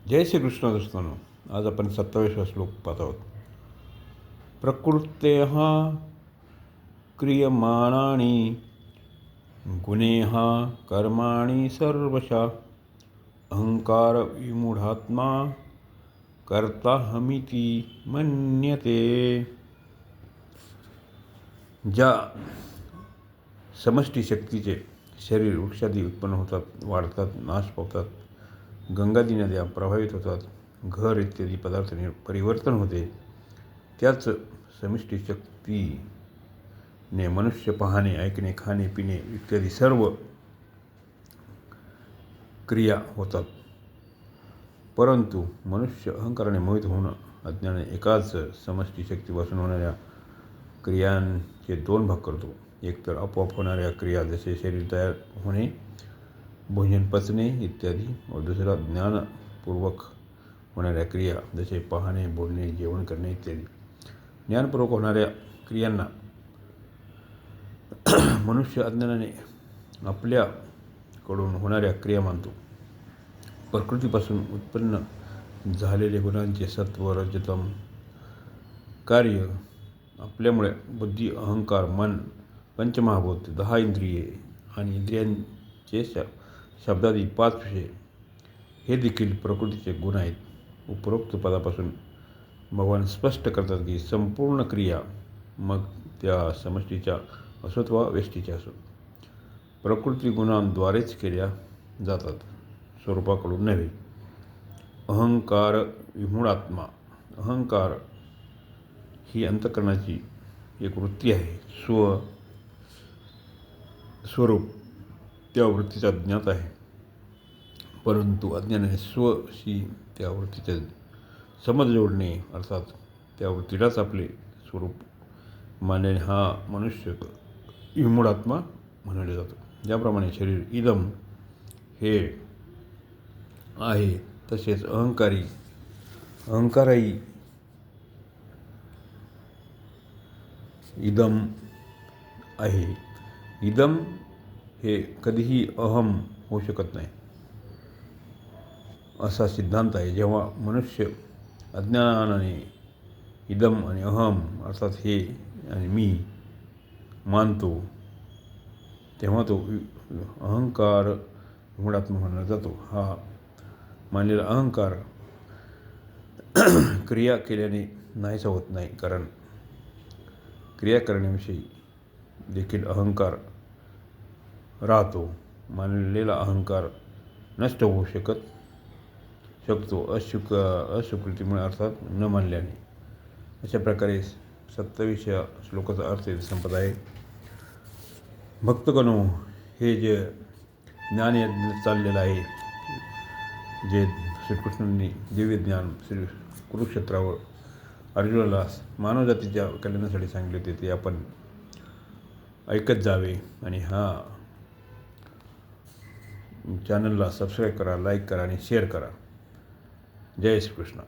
जय श्रीकृष्ण दोस्तांनो. आज आपण 27वा श्लोक पाहत आहोत. प्रकृतेः क्रियमाणानि गुणेः कर्माणि सर्वशः अहंकार विमूढात्मा कर्ताहमिति मन्यते. ज्या समष्टी शक्तीचे शरीर वृक्षादी उत्पन्न होतात, वाढतात, नाश पावतात, गंगादी नद्या प्रभावित होतात, घर इत्यादी पदार्थांनी परिवर्तन होते, त्याच समष्टी शक्तीने मनुष्य पाहणे, ऐकणे, खाणे, पिणे इत्यादी सर्व क्रिया होतात. परंतु मनुष्य अहंकाराने मोहित होऊन अज्ञानाने एकाच समष्टी शक्तीपासून होणाऱ्या क्रियांचे दोन भाग करतो. एक तर आपोआप होणाऱ्या क्रिया जसे शरीर तयार होणे, भोजन पचणे इत्यादी, व दुसरा ज्ञानपूर्वक होणाऱ्या क्रिया जसे पाहणे, बोलणे, जेवण करणे इत्यादी. ज्ञानपूर्वक होणाऱ्या क्रियांना मनुष्य अज्ञानाने आपल्याकडून होणाऱ्या क्रिया मानतो. प्रकृतीपासून उत्पन्न झालेले गुणांचे सत्व रजतम कार्य आपल्यामुळे बुद्धी, अहंकार, मन, पंचमहाभूत, 10 इंद्रिये आणि इंद्रियांचे शब्दादी 5 विषय हे देखील प्रकृतीचे गुण आहेत. उपरोक्त पदापासून भगवान स्पष्ट करतात की संपूर्ण क्रिया, मग त्या समष्टीच्या असोत वा व्यष्टीच्या असोत, प्रकृती गुणांद्वारेच केल्या जातात, स्वरूपाकडून नव्हे. अहंकार विमूढात्मा. अहंकार ही अंतःकरणाची एक वृत्ती आहे. स्वरूप त्या वृत्तीचा ज्ञात आहे, परंतु अज्ञानाने स्वशी त्या वृत्तीचे समज जोडणे अर्थात त्या वृत्तीलाच आपले स्वरूप मानल्याने हा मनुष्य विमूढात्मा म्हणले जातो. ज्याप्रमाणे शरीर इदम हे आहे, तसेच अहंकारही इदम आहे. इदम हे कधीही अहम होऊ शकत नाही असा सिद्धांत आहे. जेव्हा मनुष्य अज्ञानाने इदम आणि अहम अर्थात हे आणि मी मानतो, तेव्हा तो अहंकार विमूढात्मा मानला जातो. हा मानलेला अहंकार क्रिया केल्याने नाहीसा होत नाही, कारण क्रिया करण्याविषयी देखील अहंकार राहतो. मानलेला अहंकार नष्ट होऊ शकतो अस्वीकृतीमुळे अर्थात न मानल्याने. अशा प्रकारे 27व्या श्लोकाचा अर्थ इथे संपत आहे. भक्तगणो, हे जे ज्ञानयज्ञ चाललेलं आहे, जे श्रीकृष्णांनी दिव्य ज्ञान श्री कुरुक्षेत्रावर अर्जुनाला मानवजातीच्या कल्याणासाठी सांगितले होते, ते आपण ऐकत जावे. आणि हा चॅनलला सबस्क्राईब करा, लाईक करा आणि शेअर करा. जय श्रीकृष्ण.